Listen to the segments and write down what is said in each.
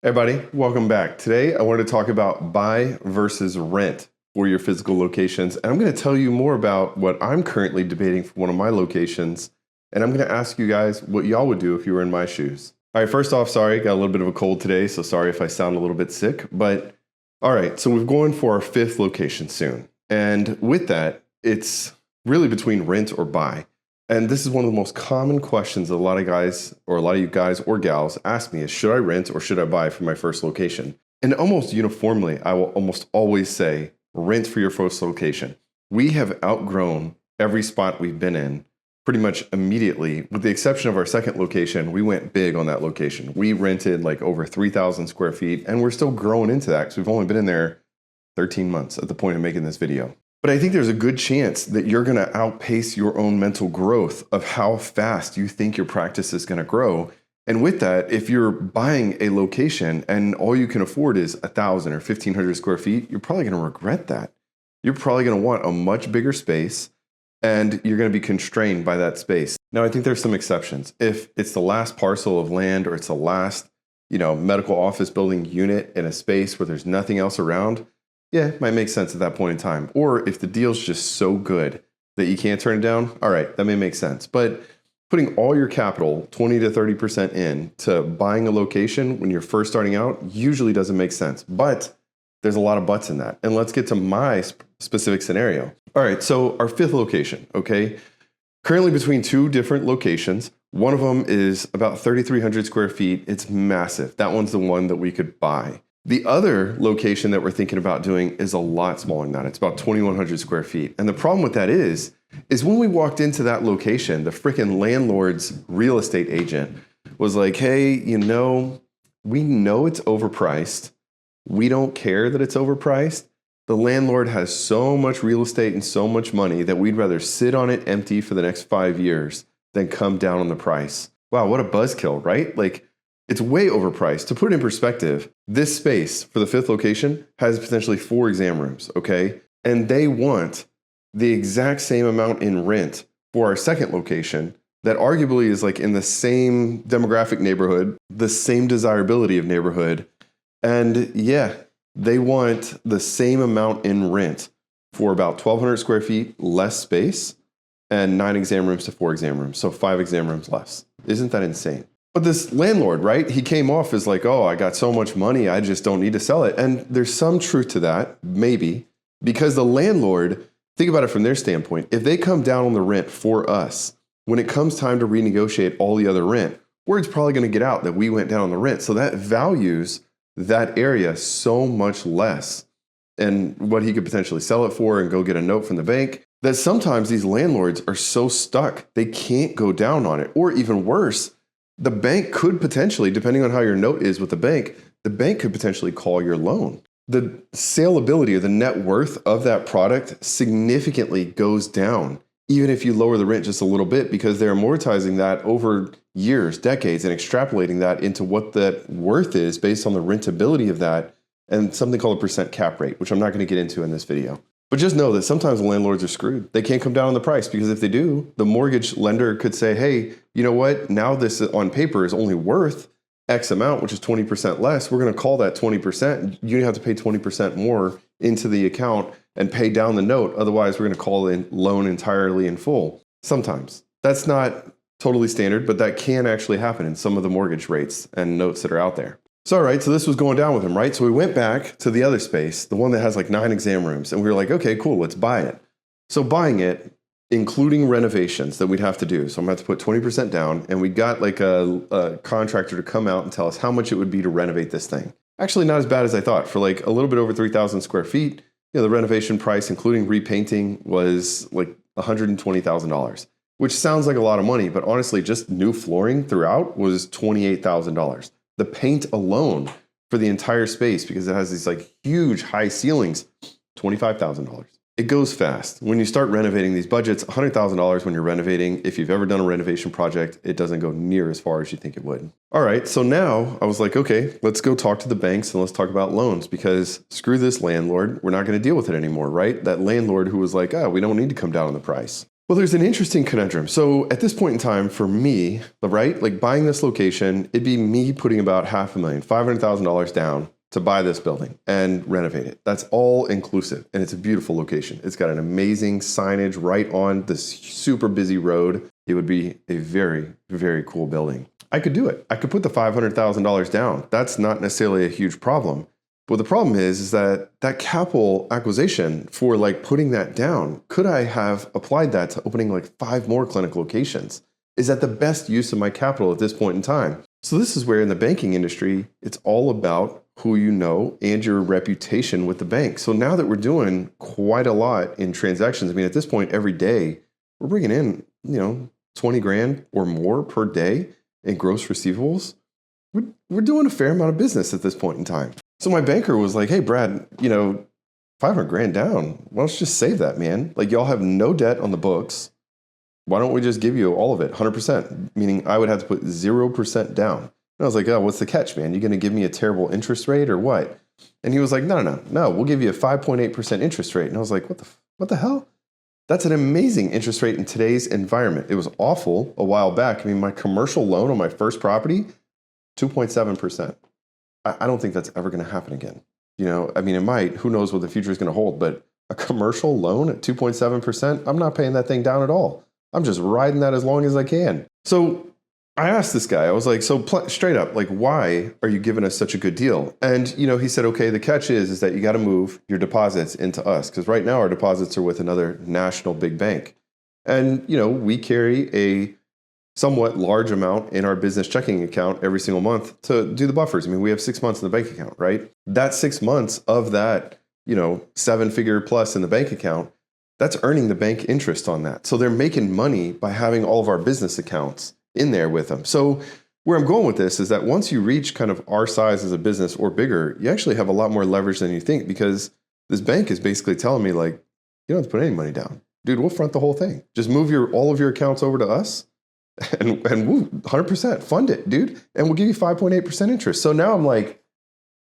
Hey buddy, welcome back. Today I want to talk about buy versus rent for your physical locations. And I'm going to tell you more about what I'm currently debating for one of my locations. And I'm going to ask you guys what y'all would do if you were in my shoes. All right, first off, sorry, got a little bit of a cold today, so sorry if I sound a little bit sick. But all right, so we're going for our 5th location soon. And with that, it's really between rent or buy. And this is one of the most common questions that a lot of guys, or a lot of you guys or gals ask me is, should I rent or should I buy for my first location? And almost uniformly, I will almost always say, rent for your first location. We have outgrown every spot we've been in pretty much immediately. With the exception of our second location, we went big on that location. We rented like over 3,000 square feet, and we're still growing into that because we've only been in there 13 months at the point of making this video. But I think there's a good chance that you're going to outpace your own mental growth of how fast you think your practice is going to grow. And with that, if you're buying a location and all you can afford is 1,000 or 1,500 square feet, you're probably going to regret that. You're probably going to want a much bigger space, and you're going to be constrained by that space. Now, I think there's some exceptions. If it's the last parcel of land or it's the last, medical office building unit in a space where there's nothing else around, yeah, it might make sense at that point in time. Or if the deal's just so good that you can't turn it down, all right, that may make sense. But putting all your capital, 20 to 30% in to buying a location when you're first starting out usually doesn't make sense. But there's a lot of buts in that. And let's get to my specific scenario. All right, so our 5th location, okay? Currently between 2 different locations. One of them is about 3,300 square feet. It's massive. That one's the one that we could buy. The other location that we're thinking about doing is a lot smaller than that. It's about 2,100 square feet. And the problem with that is when we walked into that location, the freaking landlord's real estate agent was like, hey, we know it's overpriced. We don't care that it's overpriced. The landlord has so much real estate and so much money that we'd rather sit on it empty for the next 5 years than come down on the price. Wow, what a buzzkill, right? Like, it's way overpriced. To put it in perspective, this space for the 5th location has potentially 4 exam rooms, okay? And they want the exact same amount in rent for our second location that arguably is like in the same demographic neighborhood, the same desirability of neighborhood. And yeah, they want the same amount in rent for about 1,200 square feet less space and 9 exam rooms to 4 exam rooms. So 5 exam rooms less. Isn't that insane? But this landlord, right, he came off as like, oh, I got so much money, I just don't need to sell it. And there's some truth to that, maybe, because the landlord, think about it from their standpoint. If they come down on the rent for us, when it comes time to renegotiate all the other rent, word's probably going to get out that we went down on the rent. So that values that area so much less and what he could potentially sell it for and go get a note from the bank, that sometimes these landlords are so stuck, they can't go down on it. Or even worse, the bank could potentially, depending on how your note is with the bank could potentially call your loan. The saleability or the net worth of that product significantly goes down, even if you lower the rent just a little bit, because they're amortizing that over years, decades, and extrapolating that into what that worth is based on the rentability of that and something called a percent cap rate, which I'm not going to get into in this video. But just know that sometimes landlords are screwed. They can't come down on the price because if they do, the mortgage lender could say, hey, you know what? Now this on paper is only worth X amount, which is 20% less. We're going to call that 20%. You have to pay 20% more into the account and pay down the note. Otherwise, we're going to call the loan entirely in full. Sometimes. That's not totally standard, but that can actually happen in some of the mortgage rates and notes that are out there. So, all right, so this was going down with him, right? So we went back to the other space, the one that has like 9 exam rooms, and we were like, okay, cool, let's buy it. So buying it, including renovations that we'd have to do. So I'm going to have to put 20% down, and we got like a contractor to come out and tell us how much it would be to renovate this thing. Actually, not as bad as I thought. For like a little bit over 3,000 square feet, the renovation price, including repainting, was like $120,000, which sounds like a lot of money, but honestly, just new flooring throughout was $28,000. The paint alone for the entire space, because it has these like huge high ceilings, $25,000. It goes fast. When you start renovating these budgets, $100,000 when you're renovating, if you've ever done a renovation project, it doesn't go near as far as you think it would. All right, so now I was like, okay, let's go talk to the banks and let's talk about loans, because screw this landlord. We're not going to deal with it anymore, right? That landlord who was like, oh, we don't need to come down on the price. Well, there's an interesting conundrum. So at this point in time, for me, right, like buying this location, it'd be me putting about $500,000 down to buy this building and renovate it. That's all inclusive, and it's a beautiful location. It's got an amazing signage right on this super busy road. It would be a very, very cool building. I could do it. I could put the $500,000 down. That's not necessarily a huge problem. But the problem is that capital acquisition for like putting that down, could I have applied that to opening like 5 more clinic locations? Is that the best use of my capital at this point in time? So this is where in the banking industry, it's all about who you know and your reputation with the bank. So now that we're doing quite a lot in transactions, I mean, at this point, every day, we're bringing in, 20 grand or more per day in gross receivables. We're doing a fair amount of business at this point in time. So my banker was like, hey, Brad, 500 grand down. Why don't you just save that, man? Like, y'all have no debt on the books. Why don't we just give you all of it, 100%? Meaning I would have to put 0% down. And I was like, oh, what's the catch, man? You going to give me a terrible interest rate or what? And he was like, no, we'll give you a 5.8% interest rate. And I was like, what the hell? That's an amazing interest rate in today's environment. It was awful a while back. I mean, my commercial loan on my first property, 2.7%. I don't think that's ever going to happen again. I mean, it might. Who knows what the future is going to hold? But a commercial loan at 2.7%, I'm not paying that thing down at all. I'm just riding that as long as I can. So I asked this guy, I was like, so straight up, like, why are you giving us such a good deal? And, he said, okay, the catch is that you got to move your deposits into us. Because right now our deposits are with another national big bank. And, we carry a somewhat large amount in our business checking account every single month to do the buffers. I mean, we have 6 months in the bank account, right? That 6 months of that, 7-figure plus in the bank account, that's earning the bank interest on that. So they're making money by having all of our business accounts in there with them. So where I'm going with this is that once you reach kind of our size as a business or bigger, you actually have a lot more leverage than you think, because this bank is basically telling me, like, you don't have to put any money down. Dude, we'll front the whole thing. Just move all of your accounts over to us. And woo, 100% fund it, dude. And we'll give you 5.8% interest. So now I'm like,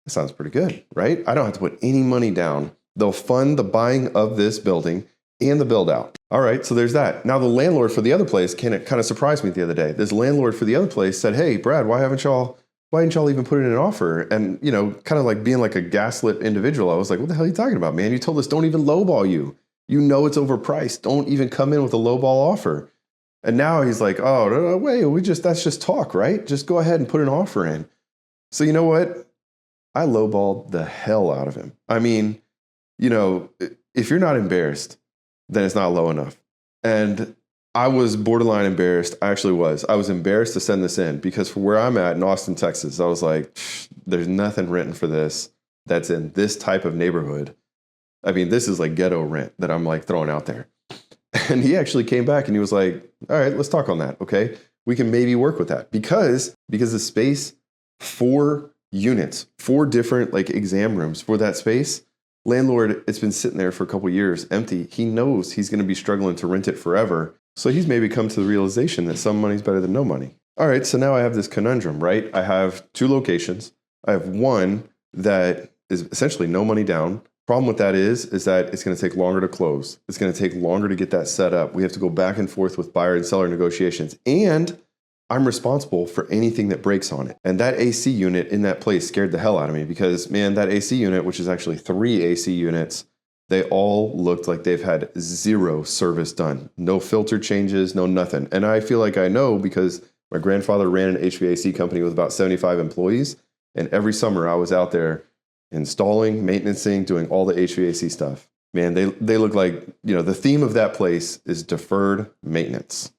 that sounds pretty good, right? I don't have to put any money down. They'll fund the buying of this building and the build out. All right, so there's that. Now the landlord for the other place kind of surprised me the other day. This landlord for the other place said, hey, Brad, why didn't y'all even put in an offer? And, kind of like being like a gaslit individual, I was like, what the hell are you talking about, man? You told us don't even lowball you. You know it's overpriced. Don't even come in with a lowball offer. And now he's like, oh, no, wait, that's just talk, right? Just go ahead and put an offer in. So you know what? I lowballed the hell out of him. I mean, if you're not embarrassed, then it's not low enough. And I was borderline embarrassed. I actually was. I was embarrassed to send this in because for where I'm at in Austin, Texas, I was like, there's nothing written for this that's in this type of neighborhood. I mean, this is like ghetto rent that I'm like throwing out there. And he actually came back and he was like, all right, let's talk on that. Okay. We can maybe work with that because the space, 4 units, 4 different like exam rooms for that space. Landlord, it's been sitting there for a couple of years empty. He knows he's going to be struggling to rent it forever. So he's maybe come to the realization that some money's better than no money. All right. So now I have this conundrum, right? I have 2 locations. I have one that is essentially no money down. Problem with that is that it's going to take longer to close. It's going to take longer to get that set up. We have to go back and forth with buyer and seller negotiations. And I'm responsible for anything that breaks on it. And that AC unit in that place scared the hell out of me because, man, that AC unit, which is actually 3 AC units, they all looked like they've had 0 service done. No filter changes, no nothing. And I feel like I know because my grandfather ran an HVAC company with about 75 employees. And every summer I was out there installing, maintaining, doing all the HVAC stuff. Man, they look like, the theme of that place is deferred maintenance.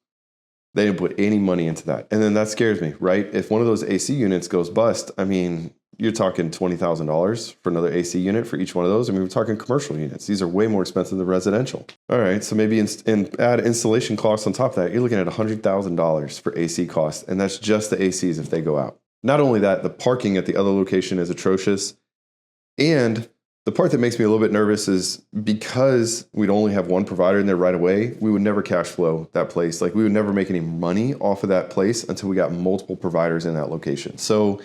They didn't put any money into that. And then that scares me, right? If one of those AC units goes bust, I mean, you're talking $20,000 for another AC unit for each one of those. I mean, we're talking commercial units. These are way more expensive than residential. All right, so maybe add installation costs on top of that. You're looking at $100,000 for AC costs, and that's just the ACs if they go out. Not only that, the parking at the other location is atrocious. And the part that makes me a little bit nervous is because we'd only have one provider in there right away, we would never cash flow that place. Like we would never make any money off of that place until we got multiple providers in that location. So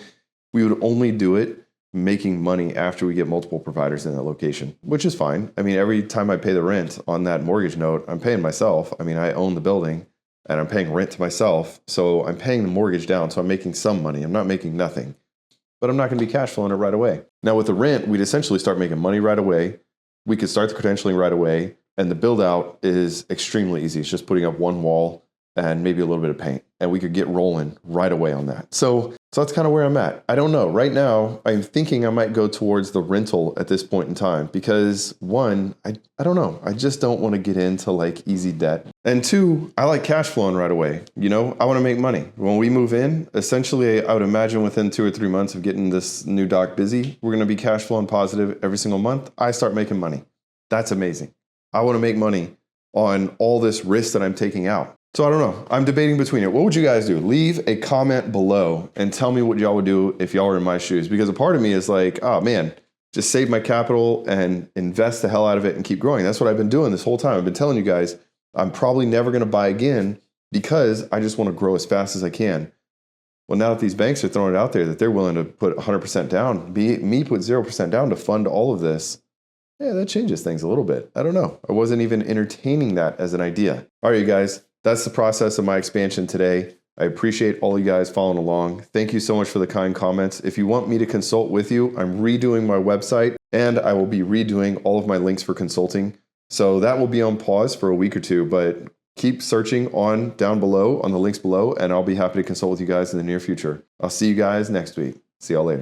we would only do it making money after we get multiple providers in that location, which is fine. I mean, every time I pay the rent on that mortgage note, I'm paying myself. I mean, I own the building and I'm paying rent to myself. So I'm paying the mortgage down. So I'm making some money. I'm not making nothing, but I'm not going to be cash flowing it right away. Now with the rent, we'd essentially start making money right away. We could start the credentialing right away. And the build out is extremely easy. It's just putting up one wall and maybe a little bit of paint, and we could get rolling right away on that. So that's kind of where I'm at. I don't know. Right now, I'm thinking I might go towards the rental at this point in time because one, I don't know. I just don't want to get into like easy debt. And two, I like cash flowing right away. You know, I want to make money. When we move in, essentially, I would imagine within 2 or 3 months of getting this new doc busy, we're going to be cash flowing positive every single month. I start making money. That's amazing. I want to make money on all this risk that I'm taking out. So I don't know. I'm debating between it. What would you guys do? Leave a comment below and tell me what y'all would do if y'all were in my shoes. Because a part of me is like, oh man, just save my capital and invest the hell out of it and keep growing. That's what I've been doing this whole time. I've been telling you guys, I'm probably never going to buy again because I just want to grow as fast as I can. Well, now that these banks are throwing it out there that they're willing to put 100% down, me put 0% down to fund all of this, yeah, that changes things a little bit. I don't know. I wasn't even entertaining that as an idea. All right, you guys. That's the process of my expansion today. I appreciate all you guys following along. Thank you so much for the kind comments. If you want me to consult with you, I'm redoing my website and I will be redoing all of my links for consulting. So that will be on pause for a week or two, but keep searching on down below on the links below and I'll be happy to consult with you guys in the near future. I'll see you guys next week. See y'all later.